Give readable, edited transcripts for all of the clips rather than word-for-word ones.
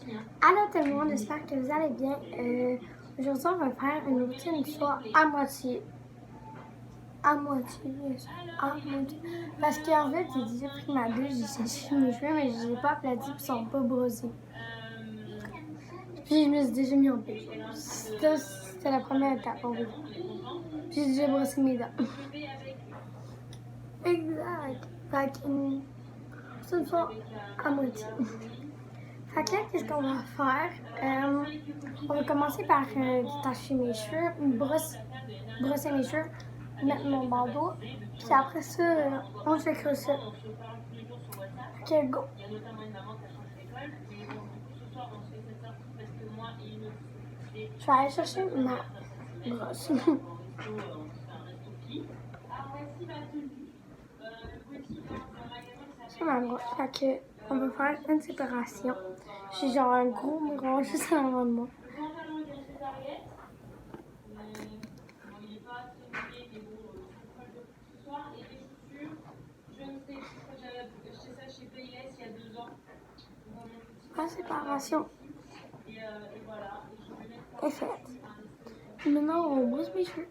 Allô tout le monde, j'espère que vous allez bien. Aujourd'hui, on va faire une routine soit à moitié. À moitié. Parce qu'en fait, j'ai déjà pris ma douche, j'ai séché mes cheveux, mais je les ai pas aplatis et ils sont pas brossés. Puis je me suis déjà mis en pyjama. C'était la première étape, on va dire. Puis j'ai déjà brossé mes dents. Exact. Fait que une fois à moitié. Fait que là, qu'est-ce qu'on va faire? On va commencer par détacher mes cheveux, brosser mes cheveux, mettre mon bandeau, puis après ça, on se fait ça. Ok, go! Je vais aller chercher ma brosse. C'est ma brosse. Fait que on va faire une séparation. J'ai genre un gros miroir juste en avant de moi. La séparation est faite. Maintenant, on brosse mes cheveux.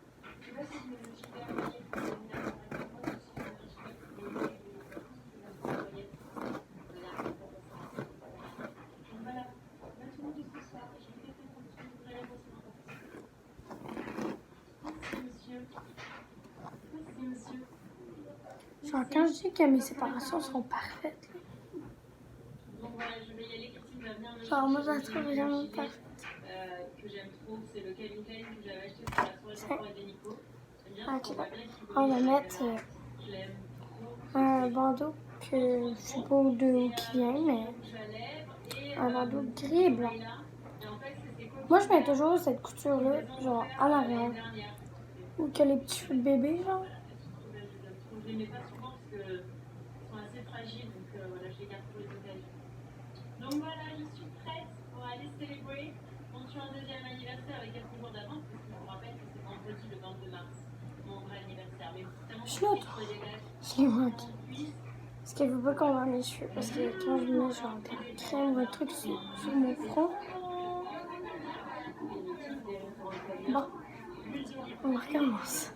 Genre, quand je dis que mes séparations sont parfaites, genre, moi, je la trouve vraiment parfaite. Que j'aime trop, c'est le Calvin Klein que j'avais acheté pour la soirée de Nico. Ok, on va mettre un bandeau que je sais pas d'où qui vient, mais un bandeau gris et blanc. Moi, je mets toujours cette couture-là, genre en arrière. Ou que les petits cheveux de bébé, genre. Je les mets pas souvent parce que sont assez fragiles, donc voilà, je les garde pour les occasions. Donc voilà, je suis prête pour aller célébrer mon 32e anniversaire avec quelques jours d'avance, parce que je vous rappelle que c'est vendredi le 22 mars, mon vrai anniversaire. Mais tellement je l'ai manqué. Parce qu'il ne faut pas qu'on voit mes cheveux, parce que quand je mets genre de la crème ou un truc sur mon front. Bon, on recommence.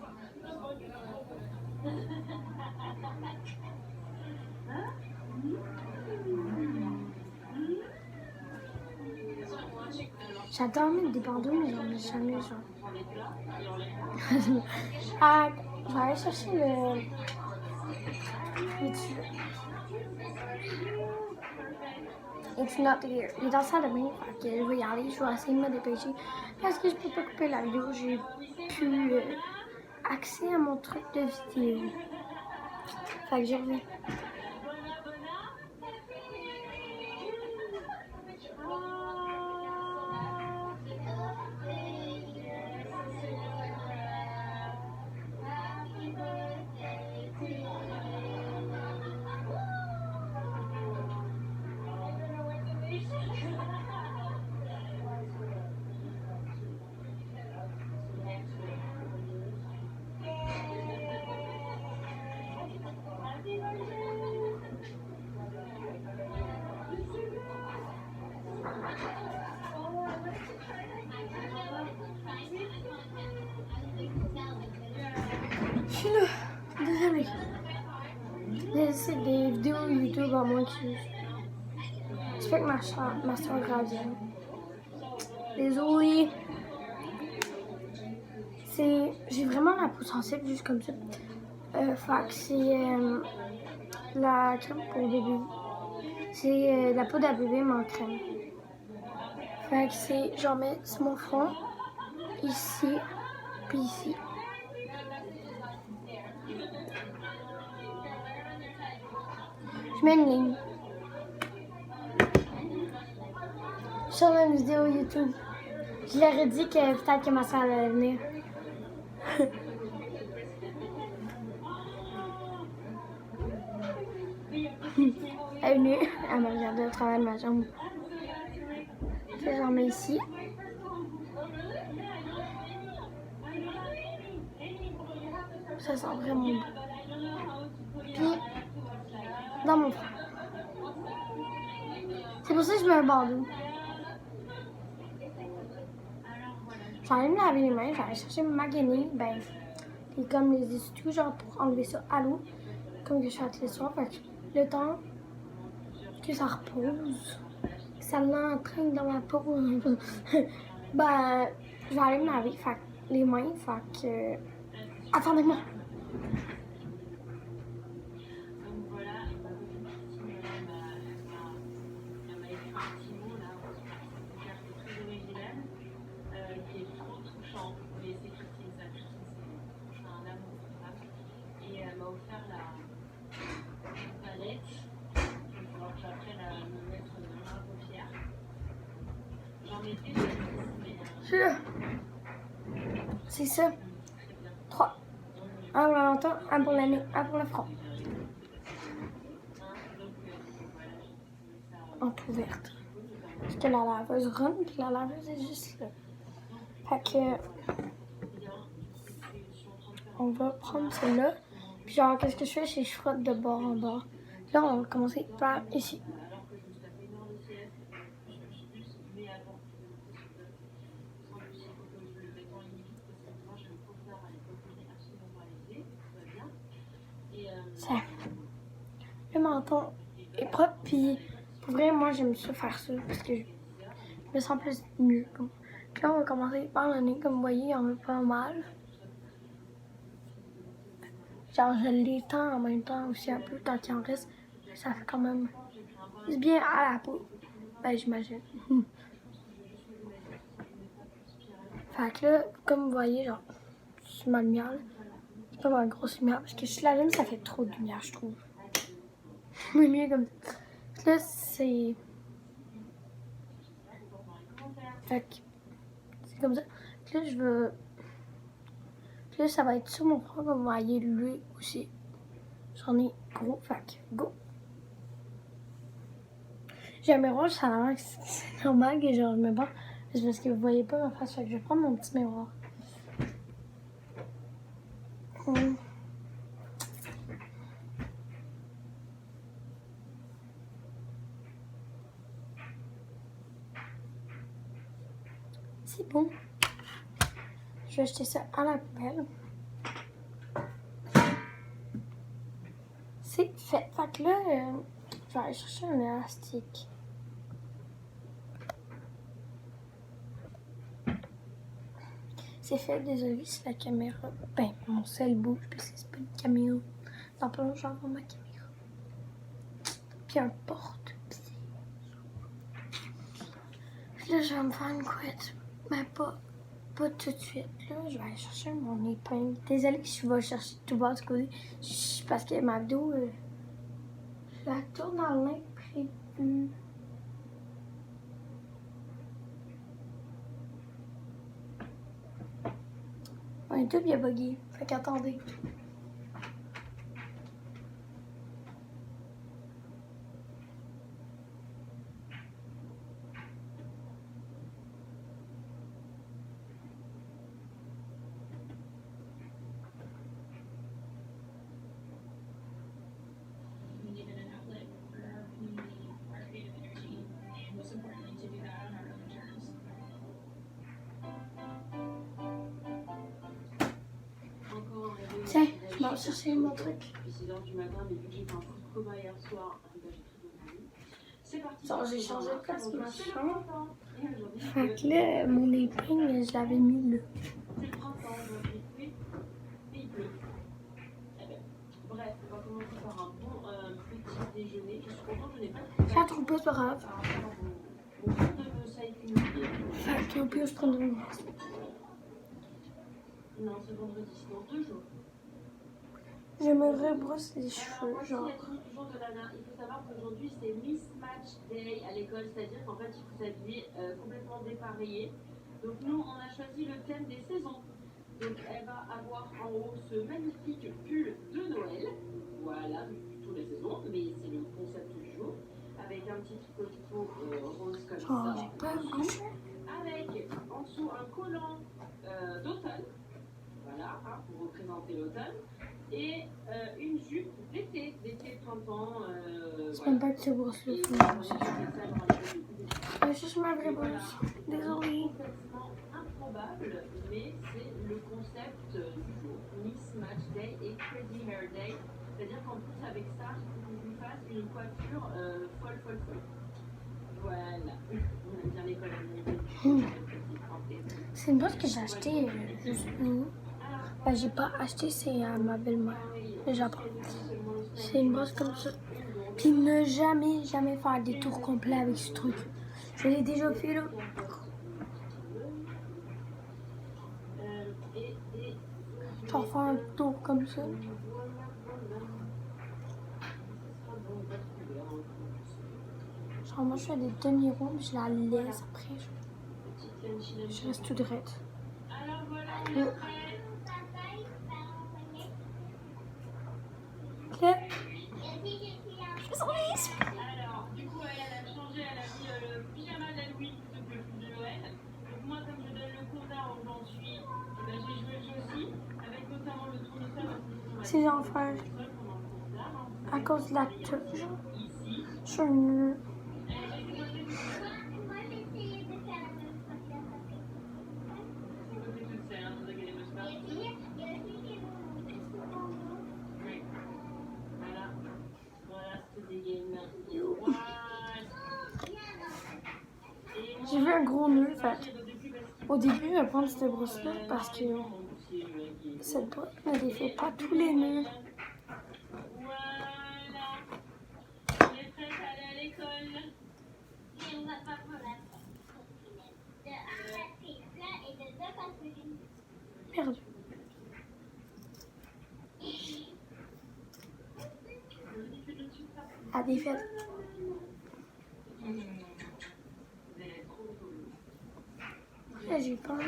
J'adore mettre des bandeaux, mais j'en mets jamais, genre. Ah, je vais aller chercher le tissu. It's not here. Il est dans la salle de bain, fait que je vais y aller, je vais essayer de me dépêcher. Parce que je peux pas couper la vidéo, j'ai plus accès à mon truc de vidéo. Fait que je reviens. Je suis là, désolée. C'est des vidéos YouTube à moi qui. J'espère que ma soeur revienne. Désolée. J'ai vraiment la peau sensible juste comme ça. Fait que c'est la crème pour bébé. C'est la peau d'un bébé mais en crème. Fait que j'en mets sur mon front, ici, puis ici. Je mets une ligne. Sur une vidéo YouTube. Je leur ai dit que peut-être que ma soeur allait venir. Elle est venue, elle m'a regardé au travers de ma jambe. J'en mets ici. Ça sent vraiment bon. Puis, dans mon front. C'est pour ça que je mets un bandeau. j'allais me laver les mains, j'allais chercher ma gainée, ben, et comme les essuie-tout, genre pour enlever ça à l'eau, comme que je fais tous les soirs. Fait que le temps que ça repose, que ça l'entraîne dans ma peau, ben, je vais aller me laver, fait que les mains, fait que. Attendez-moi! C'est ça. 3. Un pour le menton, un pour la nuque, un pour le front. Entrouverte. Parce que la laveuse run, puis la laveuse est juste là. Fait que. On va prendre celle-là. Puis genre, qu'est-ce que je fais? C'est que je frotte de bord en bord. Là, on va commencer par ici. Ça. Le menton est propre, puis pour vrai, moi j'aime ça faire ça parce que je me sens plus mieux. Puis là, on va commencer par le nez, comme vous voyez, il en a pas mal. Genre, je l'étends en même temps aussi un peu tant qu'il en reste. Ça fait quand même bien à la peau. Ben, j'imagine. Fait que là, comme vous voyez, genre, sur ma lumière, c'est pas ma grosse lumière parce que si je l'allume, ça fait trop de lumière, je trouve. Mais mieux comme ça. Là, c'est. Fait que c'est comme ça. Puis là, je veux. Puis là, ça va être sur mon front, comme vous voyez, lui aussi. J'en ai gros, fait que go! J'ai un miroir, ça a l'air que c'est normal que genre, je me bats. C'est parce que vous voyez pas ma face, fait que je vais prendre mon petit miroir. C'est bon. Je vais jeter ça à la poubelle. C'est fait. Fait que là, je vais aller chercher un élastique. C'est fait, désolé si la caméra. Ben, mon sel bouge, parce que c'est pas une caméra. Dans pas longtemps, j'envoie ma caméra. Puis un porte-pied. Puis là, je vais me faire une couette. Mais pas tout de suite. Là, je vais aller chercher mon épingle. Désolée si je vais chercher tout bas du côté. Parce que ma vidéo, je la tourne dans l'imprévu. Mon YouTube, il a bugué. Fait qu'attendez. Tiens, je vais chercher mon truc. Genre, j'ai changé de place ma chambre. Fait que là, mon épingle, je l'avais mis là. Ça trouve pas, c'est pas grave. Fait que au pire, je prendrai une place. Non, c'est vendredi, c'est dans 2 jours. Je me rebrousse les cheveux, genre. Toujours de Lana. Il faut savoir qu'aujourd'hui c'est Mismatch Day à l'école, c'est-à-dire qu'en fait il faut s'habiller complètement dépareillé. Donc nous on a choisi le thème des saisons. Donc elle va avoir en haut ce magnifique pull de Noël. Voilà, toutes les saisons, mais c'est le concept du jour. Avec un petit tricot rose comme ça. Avec en dessous un collant d'automne. Voilà, hein, pour représenter l'automne. Et une jupe d'été, printemps. C'est même pas que tu brosses le fond. Je cherche ma vraie brosse. Désolée. improbable, mais c'est le concept du jour. Mix Match Day et Crazy Hair Day. C'est-à-dire qu'en plus, avec ça, il faut que je fasse une coiffure folle. Voilà. On aime bien l'école américaine. C'est une bosse que j'ai achetée juste nous. Ben, j'ai pas acheté, c'est à ma belle-mère, le Japon. C'est une bosse comme ça. Puis ne jamais faire des tours complets avec ce truc. Je l'ai déjà fait là. Genre faire un tour comme ça. Genre moi je fais des demi-rondes, je la laisse après. Je reste tout droite. Ok. Je fais son risque. Alors, du coup, elle a changé, elle a mis le pyjama d'Halloween plutôt que le pull de Noël. Donc moi, comme je donne le cours d'art où j'en suis, j'ai joué le jeu aussi, avec notamment le tournesol. C'est genre faire à cause de la touche. Je suis nulle. J'ai vu un gros nœud, fait. Au début, je vais prendre cette brosse-là parce que cette brosse ne défait pas tous les nœuds. Perdu. À défaite. Là, j'ai pas.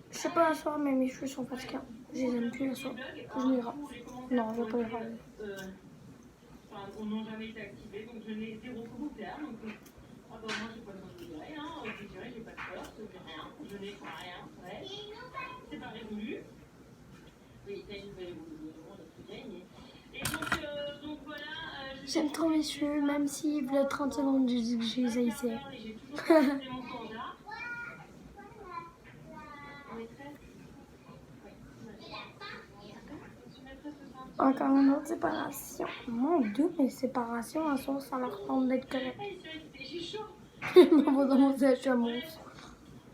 Je sais pas à soir, mais mes cheveux sont fatiguants. Je les aime plus à soir. Je les rase. Non, je vais pas les raser. On n'a jamais été activé, donc je n'ai zéro commentaire. Donc, moi, j'ai pas besoin de virer, hein. Je dirais, j'ai pas de peur, je fais rien. Je n'ai pas rien. Ouais. C'est pas résolu. Oui, t'as une nouvelle évolution, on a gagné. Et donc voilà. J'aime trop mes cheveux, même si il y a 30 secondes, je dis que je les haïssais. Encore une autre séparation. Mon Dieu, mes séparations, à soir, ça leur tombe d'être correct. Je m'en vais dans mon sèche à mousse.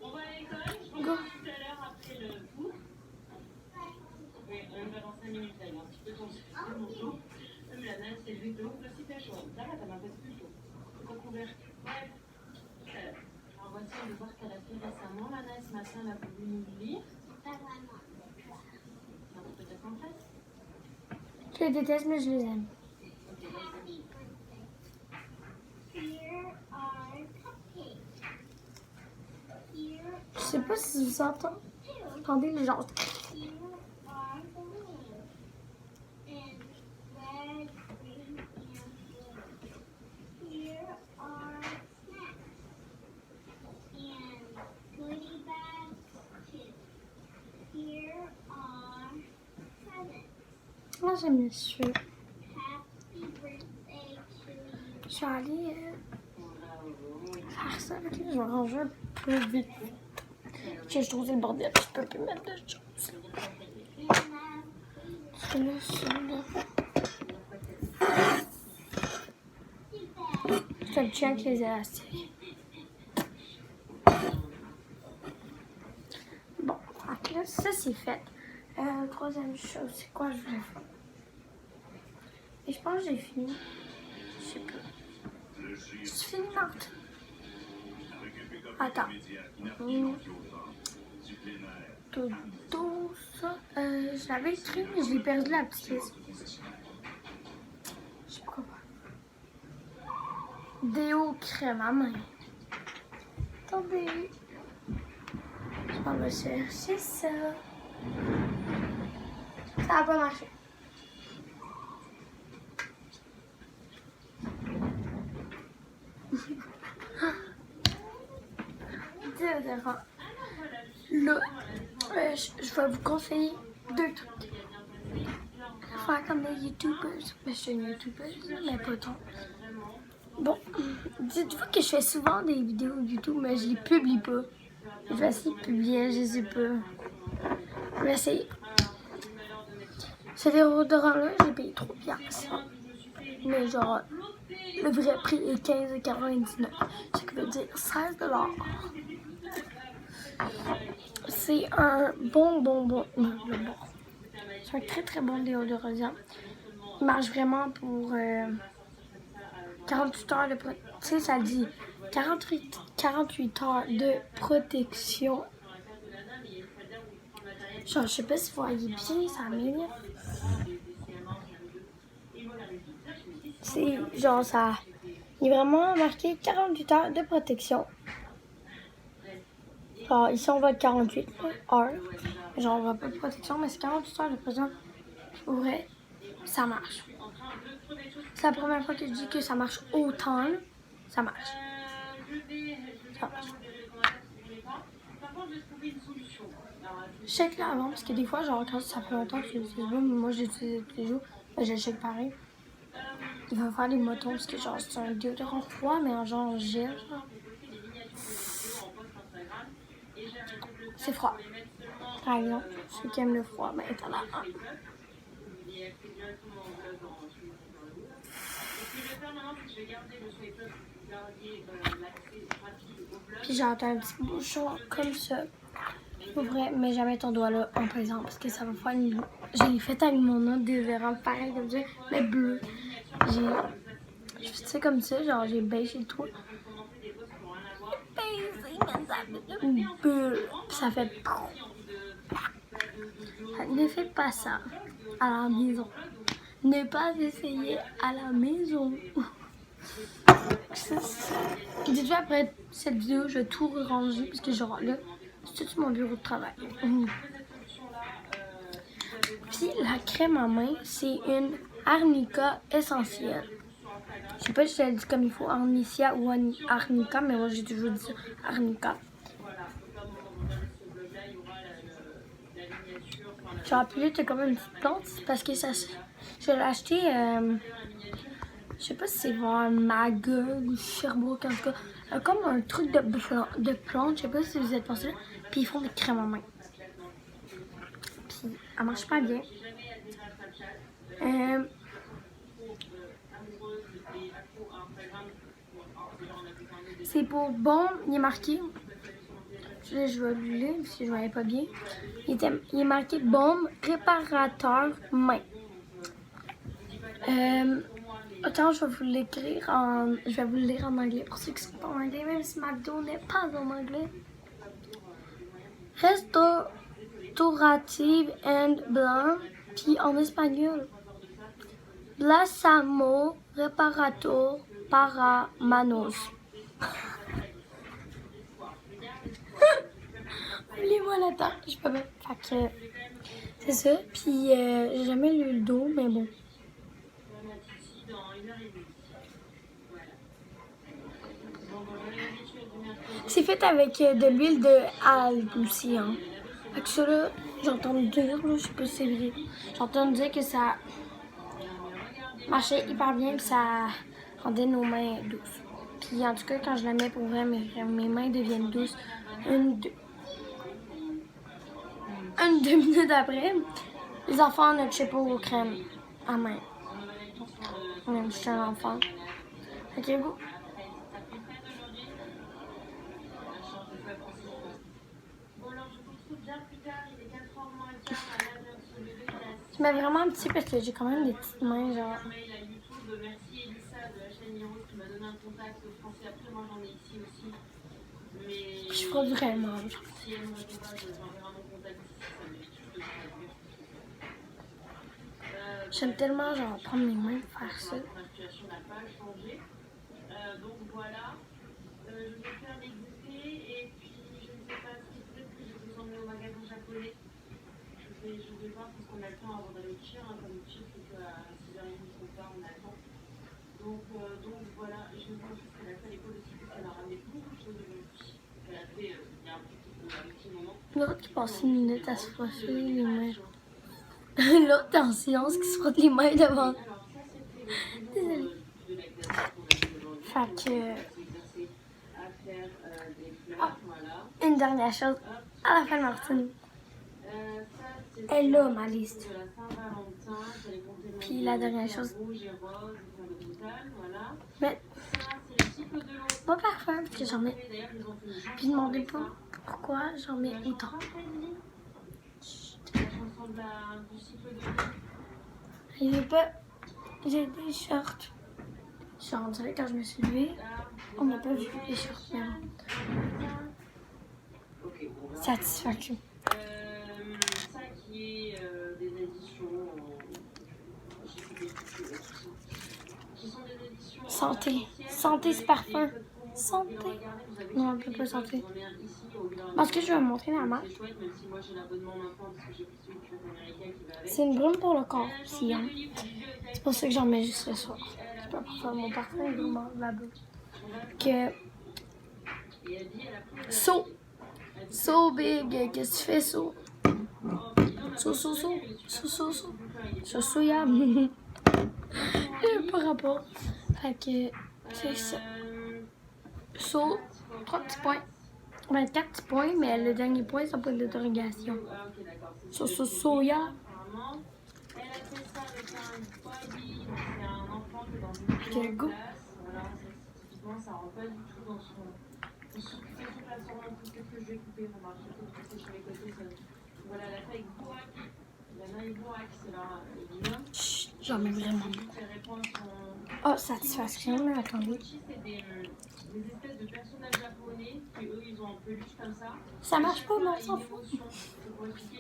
On va à l'école, je Go. reviens tout à l'heure après le cours. Oui, on va dans 5 minutes, là, il y a un petit peu de temps, c'est mon jour. Même la nana s'est levée tôt, le site est chaud. Ça va, t'as même pas plus chaud. C'est recouvert. Ouais. Alors voici le devoir qu'elle a fait récemment. La nana, ce matin, elle a voulu nous lire. Pas vraiment. Ça va peut-être en fait. Je les déteste, mais je les aime. Ok, vas-y. Je sais pas si vous entendez les gens. Moi j'aime les cheveux. Je suis allée faire ça avec les gens. Je vais plus vite. Que je trouve le bordel, je peux plus mettre de choses. Celui-là. Je le tiens avec les élastiques. Bon, là, ça c'est fait. Troisième chose, c'est quoi je voulais faire? Et je pense que j'ai fini. Je sais plus. J'ai fini Marthe. Attends. Tout ça. Je l'avais écrit, mais je l'ai perdu la petite liste. Je sais pas quoi faire. Déo crème à main. Attendez. Je m'en vais chercher ça. Ça n'a pas marché. Déodorant. Là, je vais vous conseiller 2 trucs. Faire comme les YouTubers. Mais je suis une YouTubeuse, mais pas tant. Bon, dites-vous que je fais souvent des vidéos YouTube, mais je les publie pas. Je vais essayer de publier, je sais pas. Je vais essayer. Ce déodorant-là, j'ai payé 3 piastres. Mais genre, le vrai prix est 15,99. Ce qui veut dire 16 $. C'est un bon. C'est un très bon déodorant. Il marche vraiment pour 48 heures de protection. Tu sais, ça dit 48 heures de protection. Genre, je sais pas si vous voyez bien, ça m'énerve. C'est genre ça. Il est vraiment marqué 48 heures de protection. Genre, ici on voit 48 heures. Genre, on voit pas de protection, mais c'est 48 heures de protection. Pour vrai, ça marche. C'est la première fois que je dis que ça marche autant. Ça marche. Ça marche. Je check là avant, parce que des fois, genre, quand ça fait longtemps que je l'utilise pas, mais moi je l'utilise tous les jours, ben, je check pareil. Il va faire des motons, parce que genre, c'est un déodorant froid, mais en genre gel. C'est froid. Par exemple, ceux qui aiment le froid, ben, t'en as un. Puis j'ai un petit bouchon comme ça. Pour vrai, mais jamais ton doigt là en présent parce que ça va faire une... J'ai fait avec mon autre déodorant pareil comme ça, mais bleu. J'ai fait ça comme ça, genre j'ai baissé le trou. Une bulle. Puis ça fait... Ne faites pas ça à la maison. Ne pas essayer à la maison. Dites-vous après cette vidéo, je vais tout ranger parce que genre là, c'est tout mon bureau de travail. Puis la crème à main, c'est une arnica essentielle. Je sais pas si je l'ai dit comme il faut, arnica ou arnica, mais moi j'ai toujours dit arnica. Genre, puis là, t'as comme une petite plante parce que ça. Je l'ai acheté. Je sais pas si c'est vers Magog ou Sherbrooke, en tout cas. Comme un truc de plante, je sais pas si vous êtes passé là. Puis ils font des crèmes en main. Puis elle marche pas bien. C'est pour bon, il est marqué. Là, je vais le lire parce que je ne voyais pas bien. Il est marqué baume réparateur main. Attends, je vais vous l'écrire en. Je vais vous le lire en anglais pour ceux qui sont pas en anglais, même si McDo n'est pas en anglais. Restaurative and blanc, puis en espagnol. Blasamo reparator para manos. Oubliez-moi la tête, je peux pas. Fait que c'est ça. Puis j'ai jamais lu le dos, mais bon. C'est fait avec de l'huile de algue aussi, hein. Fait que ça là, j'entends dire, là, je sais pas si c'est vrai. J'entends dire que ça marchait hyper bien et ça rendait nos mains douces. Puis en tout cas, quand je la mets pour vrai, mes mains deviennent douces. Une, deux minutes après, les enfants ne touchent pas aux crèmes à main. Même si je suis un enfant. Ok, vous. Je mets vraiment un petit parce que j'ai quand même des petites mains, genre. Je frotte vraiment. J'aime tellement genre prendre mes mains pour faire ça. Donc voilà, je vais faire les goûter et puis je ne sais pas si peut-être que je vais vous emmener au magasin japonais. Je vais voir parce qu'on a le temps avant d'aller au tir, comme le tir c'est qu'à 6h30 trop tard on a le temps. Donc voilà, je vais voir juste qu'elle a fait à l'école aussi parce qu'elle a ramené beaucoup de choses aujourd'hui. Elle a fait il y a un petit moment. L'autre qui passe une minute à se frotter les mains. L'autre en silence qui se frotte les mains devant. Désolée. Fait que... Ah, une dernière chose. À la fin, Martine. Elle a ma liste. Puis la dernière chose. Mais... Pas parfum, parce que j'en mets... Puis demandez pas pourquoi j'en mets autant. J'ai des shorts. J'en dirais quand je me suis levée, on n'a pas vu les shorts, mais bon. Satisfaction. Ça qui est des éditions. Qui sont des éditions. Santé. Santé, c'est parfum. Santé. Non, on peut pas santé. Parce que je vais vous montrer ma marque. C'est une brume pour le corps, si hein. C'est pour ça que j'en mets juste le soir. C'est pas pour faire mon parfum, est vraiment là-bas. Que... So big, qu'est-ce que tu fais, So? So, ya. Pas rapport. Fait que, c'est ça. So, 3 petits points. 24 petits points, mais le dernier point, c'est pas de l'interrogation. Soya. Ok, go. Ça rentre pas du tout dans son. Toute la soirée, tout ce que je vais couper, remarquez tout ce sur les côtés. Voilà, la taille Boac. La taille Boac, c'est là, évidemment. Chut, j'en mets vraiment beaucoup. Oh, satisfaction, mais attendez. C'est des espèces de personnages japonais qui, eux, ils ont un peluche comme ça. Ça marche pas, mais on s'en fout.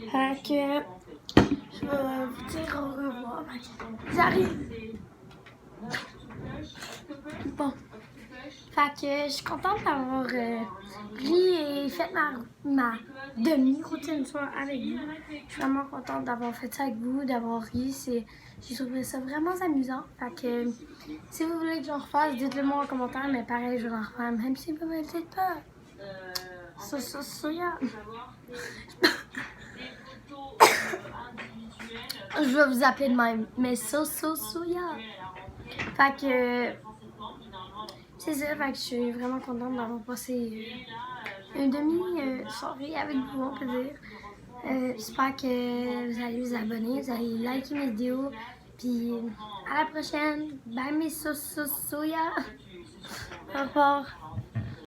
Fait que je vais vous dire au revoir. J'arrive. Bon. Fait que je suis contente d'avoir ri et fait ma demi-routine soir avec vous. Je suis vraiment contente d'avoir fait ça avec vous, d'avoir ri. J'ai trouvé ça vraiment amusant. Fait que si vous voulez que j'en refasse, dites-le moi en commentaire. Mais pareil, je vais en refaire, même si vous ne me le dites pas. Soya. Je vais vous appeler de même. Mais soya. Fait que c'est ça, fait que je suis vraiment contente d'avoir passé une demi-soirée avec vous, on peut dire. J'espère que vous allez vous abonner, vous allez liker mes vidéos. Puis à la prochaine. Bye mes soya. Au revoir.